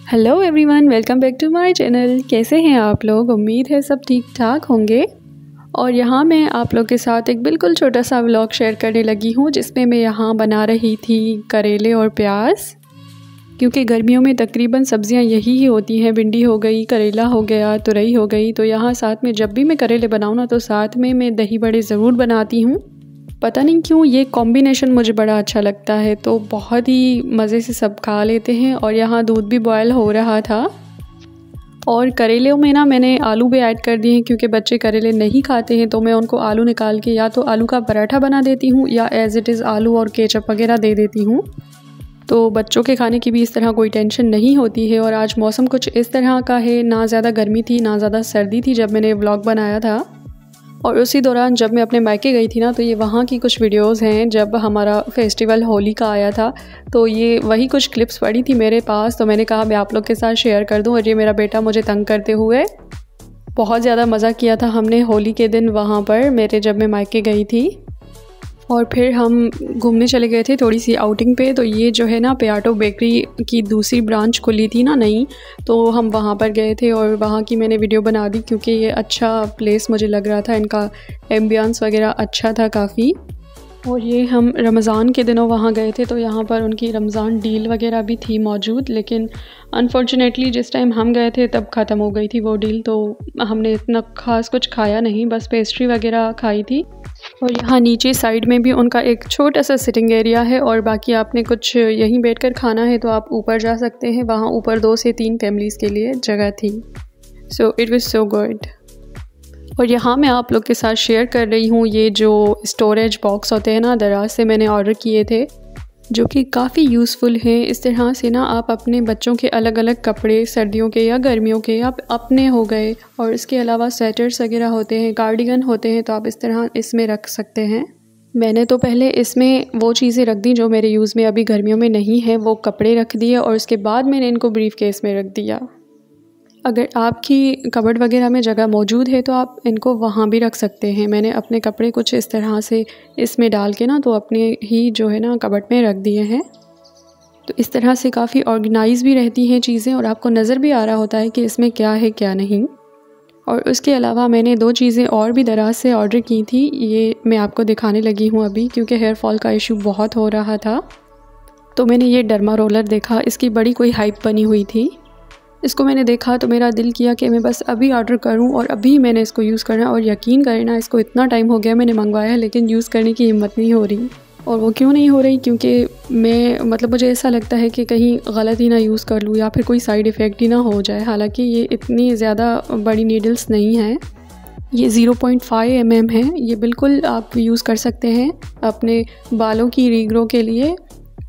Hello everyone, welcome back to my channel. कैसे हैं आप लोग? उम्मीद है सब ठीक ठाक होंगे। और यहाँ मैं आप लोग के साथ एक बिल्कुल छोटा सा व्लॉग शेयर करने लगी हूँ, जिसमें मैं यहाँ बना रही थी करेले और प्याज। क्योंकि गर्मियों में तकरीबन सब्ज़ियाँ यही ही होती हैं, भिंडी हो गई, करेला हो गया, तुरई हो गई। तो यहाँ साथ में जब भी मैं करेले बनाऊँ ना, तो साथ में मैं दही बड़े ज़रूर बनाती हूँ। पता नहीं क्यों ये कॉम्बिनेशन मुझे बड़ा अच्छा लगता है, तो बहुत ही मज़े से सब खा लेते हैं। और यहाँ दूध भी बॉयल हो रहा था। और करेले में ना मैंने आलू भी ऐड कर दिए हैं, क्योंकि बच्चे करेले नहीं खाते हैं। तो मैं उनको आलू निकाल के या तो आलू का पराठा बना देती हूँ या एज़ इट इज़ आलू और केचप वगैरह दे देती हूँ। तो बच्चों के खाने की भी इस तरह कोई टेंशन नहीं होती है। और आज मौसम कुछ इस तरह का है, ना ज़्यादा गर्मी थी ना ज़्यादा सर्दी थी जब मैंने व्लॉग बनाया था। और उसी दौरान जब मैं अपने मायके गई थी ना, तो ये वहाँ की कुछ वीडियोस हैं जब हमारा फेस्टिवल होली का आया था। तो ये वही कुछ क्लिप्स पड़ी थी मेरे पास, तो मैंने कहा मैं आप लोग के साथ शेयर कर दूँ। और ये मेरा बेटा मुझे तंग करते हुए, बहुत ज़्यादा मज़ा किया था हमने होली के दिन वहाँ पर जब मैं मायके गई थी। और फिर हम घूमने चले गए थे थोड़ी सी आउटिंग पे। तो ये जो है ना, पियाटो बेकरी की दूसरी ब्रांच खुली थी ना नई, तो हम वहाँ पर गए थे और वहाँ की मैंने वीडियो बना दी, क्योंकि ये अच्छा प्लेस मुझे लग रहा था। इनका एम्बियंस वगैरह अच्छा था काफ़ी। और ये हम रमज़ान के दिनों वहाँ गए थे, तो यहाँ पर उनकी रमज़ान डील वगैरह भी थी मौजूद। लेकिन अनफॉर्चुनेटली जिस टाइम हम गए थे तब ख़त्म हो गई थी वो डील, तो हमने इतना ख़ास कुछ खाया नहीं, बस पेस्ट्री वगैरह खाई थी। और यहाँ नीचे साइड में भी उनका एक छोटा सा सिटिंग एरिया है। और बाकी आपने कुछ यहीं बैठकर खाना है तो आप ऊपर जा सकते हैं। वहाँ ऊपर 2 से 3 फैमिलीज़ के लिए जगह थी। So it was so good. और यहाँ मैं आप लोग के साथ शेयर कर रही हूँ ये जो स्टोरेज बॉक्स होते हैं ना, दराज से मैंने ऑर्डर किए थे, जो कि काफ़ी यूज़फुल हैं। इस तरह से ना आप अपने बच्चों के अलग अलग कपड़े, सर्दियों के या गर्मियों के, आप अपने हो गए, और इसके अलावा स्वेटर्स वगैरह होते हैं, कार्डिगन होते हैं, तो आप इस तरह इसमें रख सकते हैं। मैंने तो पहले इसमें वो चीज़ें रख दी जो मेरे यूज़ में अभी गर्मियों में नहीं है, वो कपड़े रख दिए। और उसके बाद मैंने इनको ब्रीफ केस में रख दिया। अगर आपकी कबर्ड वगैरह में जगह मौजूद है तो आप इनको वहाँ भी रख सकते हैं। मैंने अपने कपड़े कुछ इस तरह से इसमें डाल के ना, तो अपने ही जो है ना कबर्ड में रख दिए हैं। तो इस तरह से काफ़ी ऑर्गेनाइज भी रहती हैं चीज़ें, और आपको नज़र भी आ रहा होता है कि इसमें क्या है क्या नहीं। और उसके अलावा मैंने 2 चीज़ें और भी दराज से ऑर्डर की थी। ये मैं आपको दिखाने लगी हूँ अभी, क्योंकि हेयर फॉल का इशू बहुत हो रहा था। तो मैंने ये डर्मा रोलर देखा, इसकी बड़ी कोई हाइप बनी हुई थी। इसको मैंने देखा तो मेरा दिल किया कि मैं बस अभी ऑर्डर करूं और अभी मैंने इसको यूज़ करना। और यकीन करें ना, इसको इतना टाइम हो गया मैंने मंगवाया है, लेकिन यूज़ करने की हिम्मत नहीं हो रही। और वो क्यों नहीं हो रही? क्योंकि मुझे ऐसा लगता है कि कहीं गलत ही ना यूज़ कर लूँ या फिर कोई साइड इफ़ेक्ट ही ना हो जाए। हालांकि ये इतनी ज़्यादा बड़ी नीडल्स नहीं हैं, ये 0.5 mm है। ये बिल्कुल आप यूज़ कर सकते हैं अपने बालों की रीग्रो के लिए।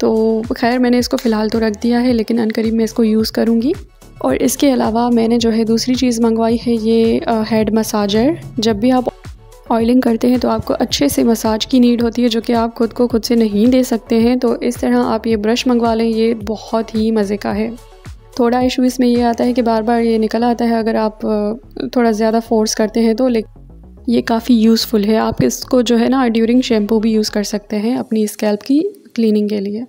तो खैर मैंने इसको फ़िलहाल तो रख दिया है, लेकिन अनकरीब मैं इसको यूज़ करूँगी। और इसके अलावा मैंने जो है दूसरी चीज़ मंगवाई है, ये हेड मसाजर। जब भी आप ऑयलिंग करते हैं तो आपको अच्छे से मसाज की नीड होती है, जो कि आप खुद से नहीं दे सकते हैं। तो इस तरह आप ये ब्रश मंगवा लें, ये बहुत ही मज़े का है। थोड़ा इशू इसमें ये आता है कि बार बार ये निकल आता है अगर आप थोड़ा ज़्यादा फोर्स करते हैं तो, लेकिन ये काफ़ी यूज़फुल है। आप इसको जो है ना ड्यूरिंग शैम्पू भी यूज़ कर सकते हैं अपनी स्कैल्प की क्लीनिंग के लिए।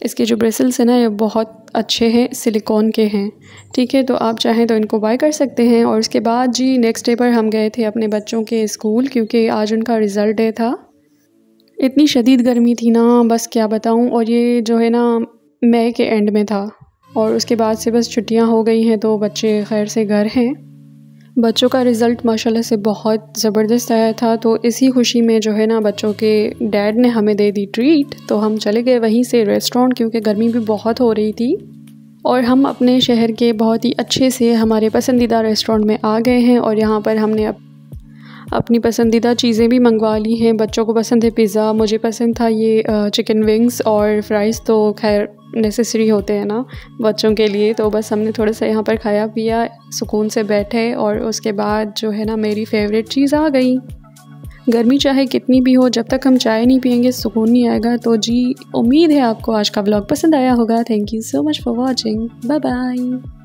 इसके जो ब्रिसल्स हैं ना, ये बहुत अच्छे हैं, सिलिकॉन के हैं। ठीक है, तो आप चाहें तो इनको बाय कर सकते हैं। और उसके बाद जी नेक्स्ट डे पर हम गए थे अपने बच्चों के स्कूल, क्योंकि आज उनका रिज़ल्ट डे था। इतनी शदीद गर्मी थी ना, बस क्या बताऊं। और ये जो है ना मई के एंड में था, और उसके बाद से बस छुट्टियां हो गई हैं, तो बच्चे खैर से घर हैं। बच्चों का रिज़ल्ट माशाल्लाह से बहुत ज़बरदस्त आया था। तो इसी खुशी में जो है ना, बच्चों के डैड ने हमें दे दी ट्रीट। तो हम चले गए वहीं से रेस्टोरेंट, क्योंकि गर्मी भी बहुत हो रही थी। और हम अपने शहर के बहुत ही अच्छे से हमारे पसंदीदा रेस्टोरेंट में आ गए हैं। और यहाँ पर हमने अपनी पसंदीदा चीज़ें भी मंगवा ली हैं। बच्चों को पसंद है पिज़्ज़ा, मुझे पसंद था ये चिकन विंग्स और फ्राइज़। तो खैर नेसेसरी होते हैं ना बच्चों के लिए। तो बस हमने थोड़ा सा यहाँ पर खाया पिया, सुकून से बैठे। और उसके बाद जो है ना, मेरी फेवरेट चीज़ आ गई। गर्मी चाहे कितनी भी हो, जब तक हम चाय नहीं पियेंगे सुकून नहीं आएगा। तो जी उम्मीद है आपको आज का व्लॉग पसंद आया होगा। Thank you so much for watching. Bye bye.